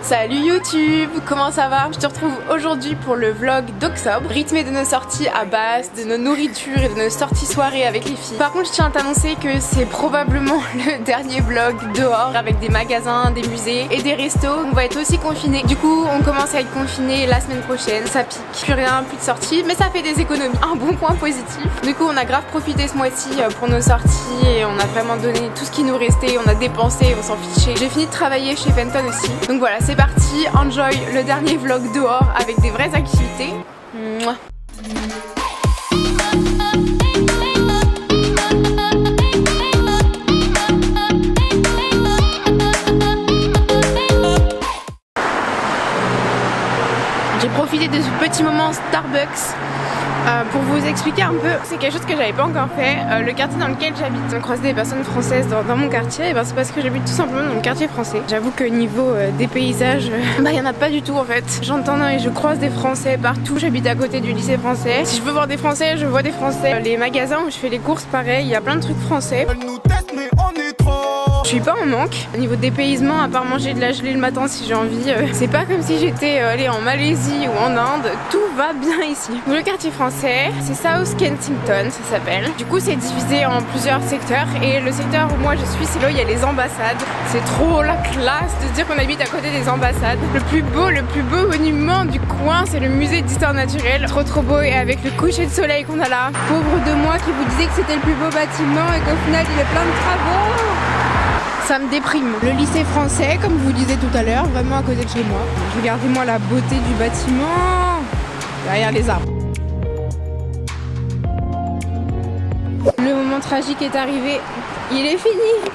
Salut YouTube, comment ça va? Je te retrouve aujourd'hui pour le vlog d'octobre, rythmé de nos sorties à Basse, de nos nourritures et de nos sorties soirées avec les filles. Par contre je tiens à t'annoncer que c'est probablement le dernier vlog dehors avec des magasins, des musées et des restos. On va être aussi confinés. Du coup on commence à être confinés la semaine prochaine, ça pique. Plus rien, plus de sorties, mais ça fait des économies. Un bon point positif. Du coup on a grave profité ce mois-ci pour nos sorties et on a vraiment donné tout ce qui nous restait, on a dépensé, on s'en fichait. J'ai fini de travailler chez Fenton aussi. Donc voilà, c'est parti, enjoy le dernier vlog dehors avec des vraies activités. Mouah. J'ai profité de ce petit moment Starbucks pour vous expliquer un peu. C'est quelque chose que j'avais pas encore fait. Le quartier dans lequel j'habite, on croise des personnes françaises dans mon quartier, et ben c'est parce que j'habite tout simplement dans le quartier français. J'avoue que niveau des paysages, bah y en a pas du tout en fait. J'entends et je croise des Français partout. J'habite à côté du lycée français. Si je veux voir des Français, je vois des Français. Les magasins où je fais les courses, pareil, il y a plein de trucs français. Je suis pas en manque. Au niveau dépaysement, à part manger de la gelée le matin si j'ai envie, c'est pas comme si j'étais allée en Malaisie ou en Inde. Tout va bien ici. Le quartier français, c'est South Kensington, ça s'appelle. Du coup, c'est divisé en plusieurs secteurs. Et le secteur où moi je suis, c'est là où il y a les ambassades. C'est trop la classe de se dire qu'on habite à côté des ambassades. Le plus beau monument du coin, c'est le musée d'histoire naturelle. Trop beau, et avec le coucher de soleil qu'on a là. Pauvre de moi qui vous disais que c'était le plus beau bâtiment et qu'au final il est plein de travaux. Ça me déprime. Le lycée français, comme je vous disais tout à l'heure, vraiment à côté de chez moi. Regardez-moi la beauté du bâtiment derrière les arbres. Le moment tragique est arrivé. Il est fini.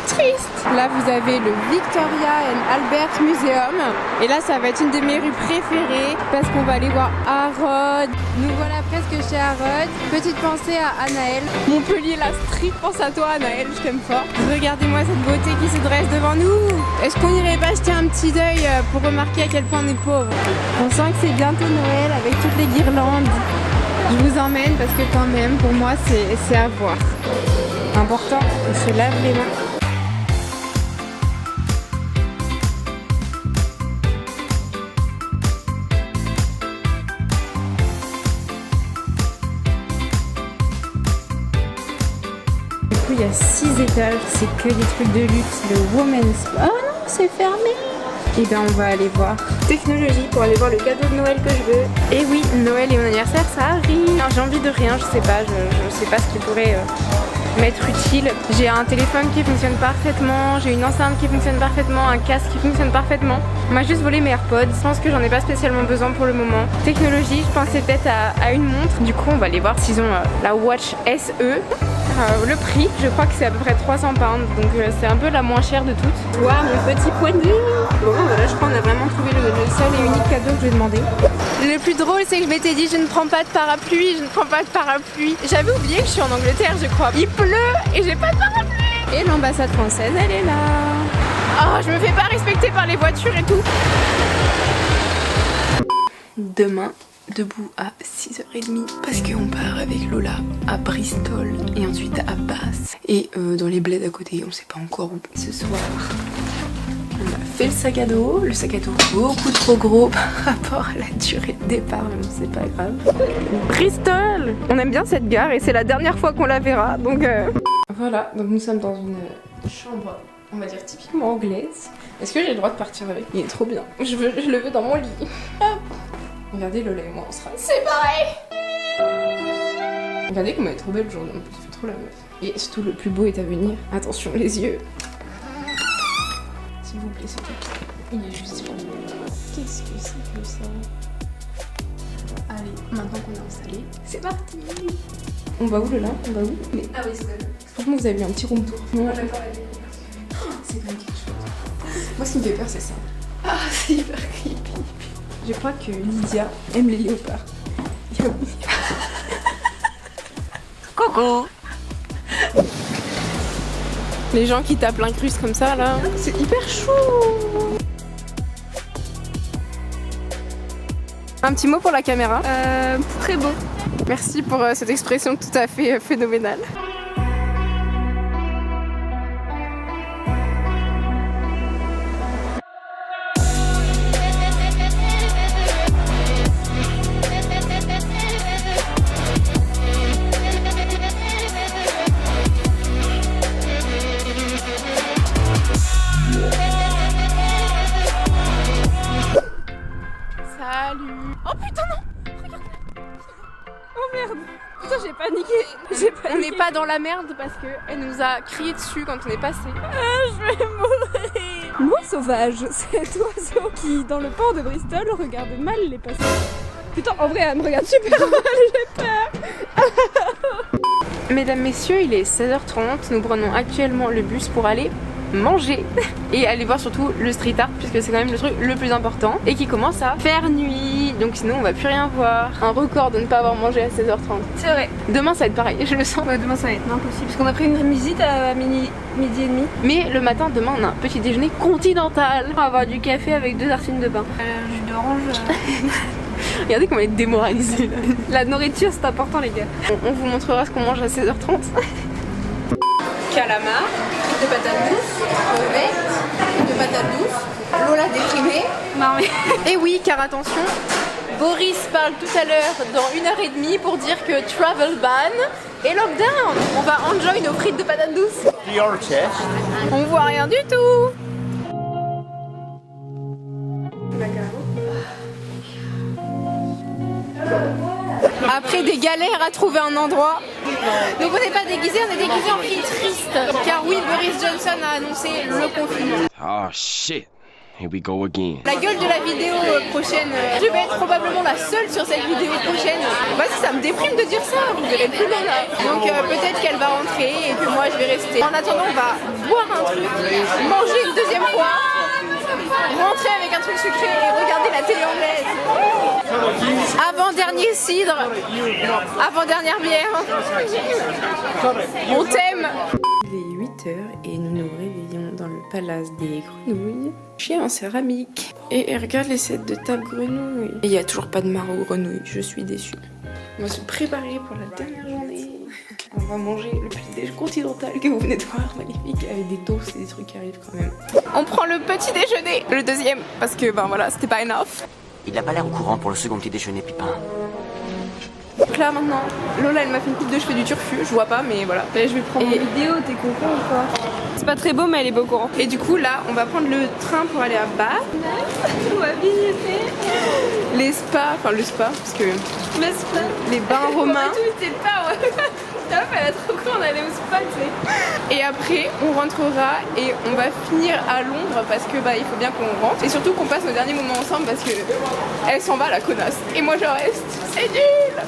Triste. Là vous avez le Victoria and Albert Museum. Et là ça va être une de mes rues préférées parce qu'on va aller voir Harrods. Nous voilà presque chez Harrods. Petite pensée à Anaël. Montpellier la street, pense à toi Anaël, je t'aime fort. Regardez-moi cette beauté qui se dresse devant nous. Est-ce qu'on irait pas jeter un petit œil pour remarquer à quel point on est pauvre? On sent que c'est bientôt Noël avec toutes les guirlandes. Je vous emmène parce que quand même pour moi c'est à voir. Important, on se lave les mains. Il y a 6 étages, c'est que des trucs de luxe, le women's. Oh non, c'est fermé. Et bien on va aller voir technologie pour aller voir le cadeau de Noël que je veux. Et oui, Noël et mon anniversaire ça arrive. J'ai envie de rien, je sais pas, je sais pas ce qui pourrait m'être utile. J'ai un téléphone qui fonctionne parfaitement, j'ai une enceinte qui fonctionne parfaitement, un casque qui fonctionne parfaitement. On m'a juste volé mes AirPods, je pense que j'en ai pas spécialement besoin pour le moment. Technologie, je pensais peut-être à une montre. Du coup on va aller voir s'ils ont la Watch SE. Le prix, je crois que c'est à peu près 300 pounds, donc c'est un peu la moins chère de toutes. Waouh, mon petit poignet. Bon voilà, je crois qu'on a vraiment trouvé le seul et unique cadeau que je lui ai demandé. Le plus drôle, c'est que je m'étais dit je ne prends pas de parapluie, je ne prends pas de parapluie. J'avais oublié que je suis en Angleterre, je crois. Il pleut et j'ai pas de parapluie. Et l'ambassade française, elle est là. Oh, je me fais pas respecter par les voitures et tout. Demain, debout à 6h30 parce qu'on part avec Lola à Bristol et ensuite à Bath et dans les bleds à côté, on sait pas encore où. Ce soir on a fait le sac à dos beaucoup trop gros par rapport à la durée de départ, mais c'est pas grave. Bristol, on aime bien cette gare et c'est la dernière fois qu'on la verra, donc voilà, donc nous sommes dans une chambre, on va dire typiquement anglaise. Est-ce que j'ai le droit de partir avec? Il est trop bien, je le veux dans mon lit. Hop. Regardez, Lola et moi on sera séparés. Regardez comme elle est trop belle aujourd'hui, en plus il fait trop la meuf. Et surtout le plus beau est à venir. Attention les yeux. S'il vous plaît, s'il vous plaît. Il est juste sur moi. Qu'est-ce que c'est que ça? Allez, maintenant qu'on est installé, c'est parti. On va où Lola? On va où? Mais... Ah oui, c'est vrai. Franchement vous avez vu un petit room tour. Non, c'est quand même quelque chose. Moi ce qui me fait peur c'est ça. Ah c'est hyper creepy. Je crois que Lydia aime les léopards. Coucou. Les gens qui tapent l'incruste comme ça là, c'est hyper chou. Un petit mot pour la caméra. Très beau. Merci pour cette expression tout à fait phénoménale. paniqué. On n'est pas dans la merde parce qu'elle nous a crié dessus quand on est passé. Je vais mourir. L'oie sauvage, cet oiseau qui, dans le port de Bristol, regarde mal les passants. Putain, en vrai, elle me regarde super mal, j'ai peur. Mesdames, messieurs, il est 16h30. Nous prenons actuellement le bus pour aller manger et aller voir surtout le street art puisque c'est quand même le truc le plus important et qui commence à faire nuit, donc sinon on va plus rien voir. Un record de ne pas avoir mangé à 16h30. C'est vrai. Demain ça va être pareil, je le sens. Ouais, demain ça va être impossible parce qu'on a pris une visite à midi et demi. Mais le matin, demain on a un petit déjeuner continental. On va avoir du café avec 2 tartines de pain. Jus d'orange. Regardez comment elle est démoralisée là. La nourriture c'est important les gars. On vous montrera ce qu'on mange à 16h30. Calamar, de patates douces, crevettes, de patates douces, Lola déprimée. Non mais... Et oui, car attention, Boris parle tout à l'heure dans 1h30 pour dire que travel ban et lockdown. On va enjoy nos frites de patates douces. On voit rien du tout. Après des galères à trouver un endroit. Donc on n'est pas déguisés, on est déguisés en filles tristes. Car oui, Boris Johnson a annoncé le confinement. Oh shit, here we go again. La gueule de la vidéo prochaine, je vais être probablement la seule sur cette vidéo prochaine. Vas-y, ça me déprime de dire ça, vous verrez plus loin là. Donc peut-être qu'elle va rentrer et que moi je vais rester. En attendant, on va boire un truc, manger une deuxième fois, rentrer avec un truc sucré et regarder la télé anglaise. Avant-dernier cidre, avant-dernière bière. On t'aime. Il est 8h et nous nous réveillons dans le palace des grenouilles. Chien en céramique. Et regarde les sets de table grenouille. Et il n'y a toujours pas de marron grenouille, je suis déçue. On va se préparer pour la dernière journée. On va manger le petit déj continental que vous venez de voir, magnifique, avec des toasts et des trucs qui arrivent quand même. On prend le petit déjeuner, le deuxième, parce que ben voilà, c'était pas enough. Il n'a pas l'air au courant pour le second petit déjeuner, Pipin. Donc là maintenant, Lola elle m'a fait une coupe de cheveux du turfu, je vois pas mais voilà. Là, je vais prendre une vidéo, t'es content ou quoi? C'est pas très beau mais elle est beau courant. Et du coup là, on va prendre le train pour aller à Bath. On va visiter Les spas, enfin le spa, parce que le spa. les bains romains. Tout était pas, ouais. La meuf, elle a trop cru, on allait au spa, tu sais. Et après, on rentrera et on va finir à Londres parce que bah il faut bien qu'on rentre. Et surtout qu'on passe nos derniers moments ensemble parce que elle s'en va la connasse. Et moi je reste. C'est nul.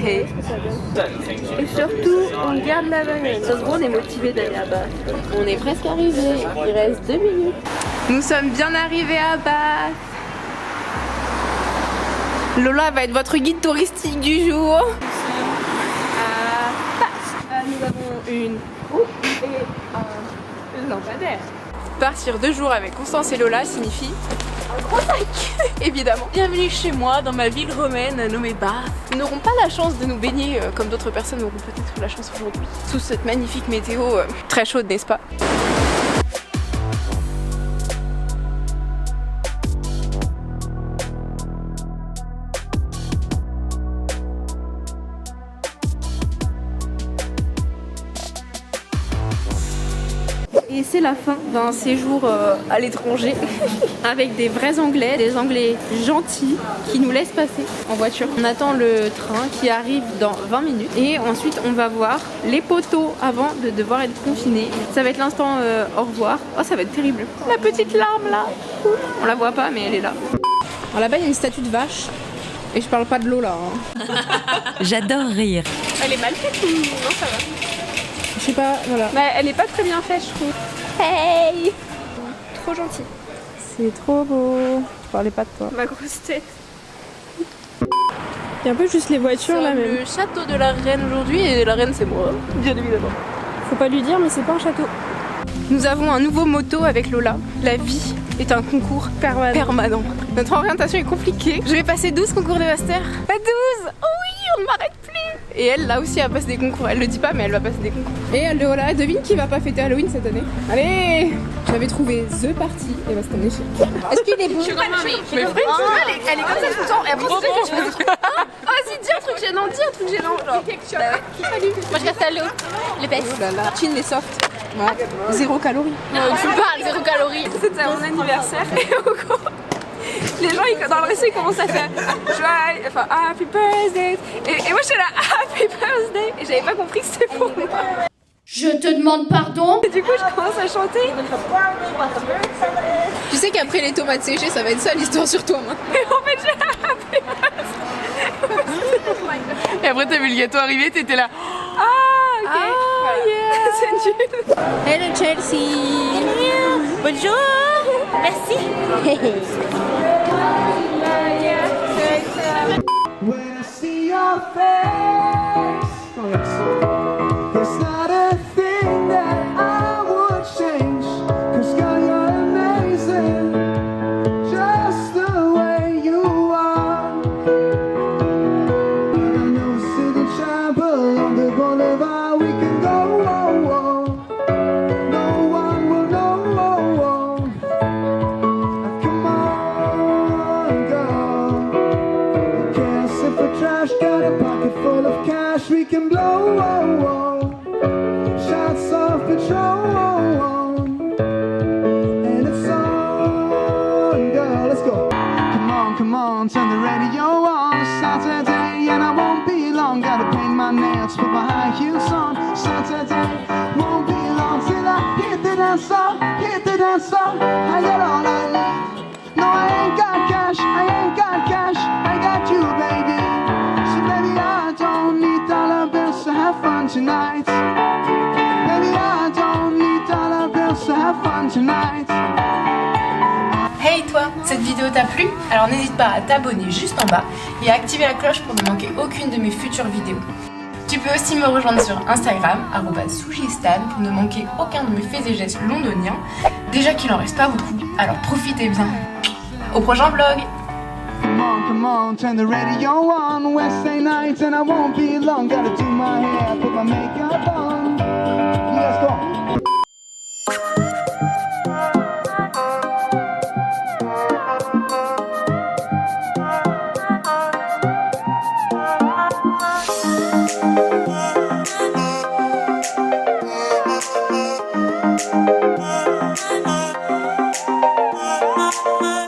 Hey. Et surtout, on garde la bagnole. Ça se voit, on est motivé d'aller à Bath. On est presque arrivé. Il reste 2 minutes. Nous sommes bien arrivés à Bath. Lola va être votre guide touristique du jour. Nous avons une roue et un lampadaire. Partir 2 jours avec Constance et Lola signifie un gros sac, évidemment. Bienvenue chez moi, dans ma ville romaine nommée Bath. Nous n'aurons pas la chance de nous baigner comme d'autres personnes auront peut-être la chance aujourd'hui. Sous cette magnifique météo très chaude, n'est-ce pas? Et c'est la fin d'un séjour à l'étranger avec des vrais Anglais, des Anglais gentils qui nous laissent passer en voiture. On attend le train qui arrive dans 20 minutes et ensuite on va voir les poteaux avant de devoir être confinés. Ça va être l'instant au revoir. Oh, ça va être terrible. La petite larme là, on la voit pas mais elle est là. Alors là-bas il y a une statue de vache et je parle pas de l'eau là. Hein. J'adore rire. Elle est mal faite ou non, ça va? Je sais pas, voilà. Mais elle est pas très bien faite, je trouve. Hey! Trop gentil. C'est trop beau. Je parlais pas de toi. Ma grosse tête. Il y a un peu juste les voitures là même. Le château de la reine aujourd'hui et la reine c'est moi, bien évidemment. Faut pas lui dire mais c'est pas un château. Nous avons un nouveau motto avec Lola. La vie est un concours permanent. Notre orientation est compliquée. Je vais passer 12 concours de master. Pas 12! Oh oui, on ne m'arrête plus! Et elle, là aussi, elle va passer des concours. Elle le dit pas, mais elle va passer des concours. Et Lola, devine qui va pas fêter Halloween cette année? Allez! J'avais trouvé The Party. Et bah, c'est un échec. Est-ce qu'il est bon? Je suis comme mamie. Mais elle est comme ça tout le temps. Et après, c'est que tu vas dire. Ah, vas-y, dis un truc gênant, Genre, quelque chose. Salut. Moi, je reste à l'eau. Les pêches. Oh là là. Chin les soft. Ouais. 0 calories. Tu parles, 0 calories. C'était à mon anniversaire. les gens dans le récit ils commencent à faire joyeux, enfin happy birthday et moi j'étais là happy birthday et j'avais pas compris que c'était pour moi. Je te demande pardon. Et du coup je commence à chanter. Tu sais qu'après les tomates séchées, ça va être ça l'histoire sur toi maintenant. Et en fait j'ai happy birthday. Et après, t'as vu le gâteau arriver, t'étais là. Ah ok. Voilà. C'est nul. Hello Chelsea. Bonjour. Merci. When I see your face, it's not a thing that I would change. 'Cause girl, you're amazing, just the way you are. I know City Chapel on the boulevard, we can go. No one will know. Come on, girl. Can't sit for trash, got a pocket full of cash we can blow. Shots off Patron, and it's on, girl, let's go. Come on, turn the radio on. It's Saturday and I won't be long. Gotta paint my nails, put my high heels on. Saturday won't be long till I hit the dance floor. I got all I need. No, I ain't got cash, I got you, baby. So baby, I don't need dollar bills to have fun tonight. Baby, I don't need dollar bills to have fun tonight. Hey toi, cette vidéo t'a plu? Alors n'hésite pas à t'abonner juste en bas et à activer la cloche pour ne manquer aucune de mes futures vidéos. Tu peux aussi me rejoindre sur Instagram, @sougistan, pour ne manquer aucun de mes faits et gestes londoniens. Déjà qu'il en reste pas beaucoup, alors profitez bien. Au prochain vlog! Come on, turn the radio on. Wednesday night and I won't be long. Gotta do my hair, put my makeup on. Let's go.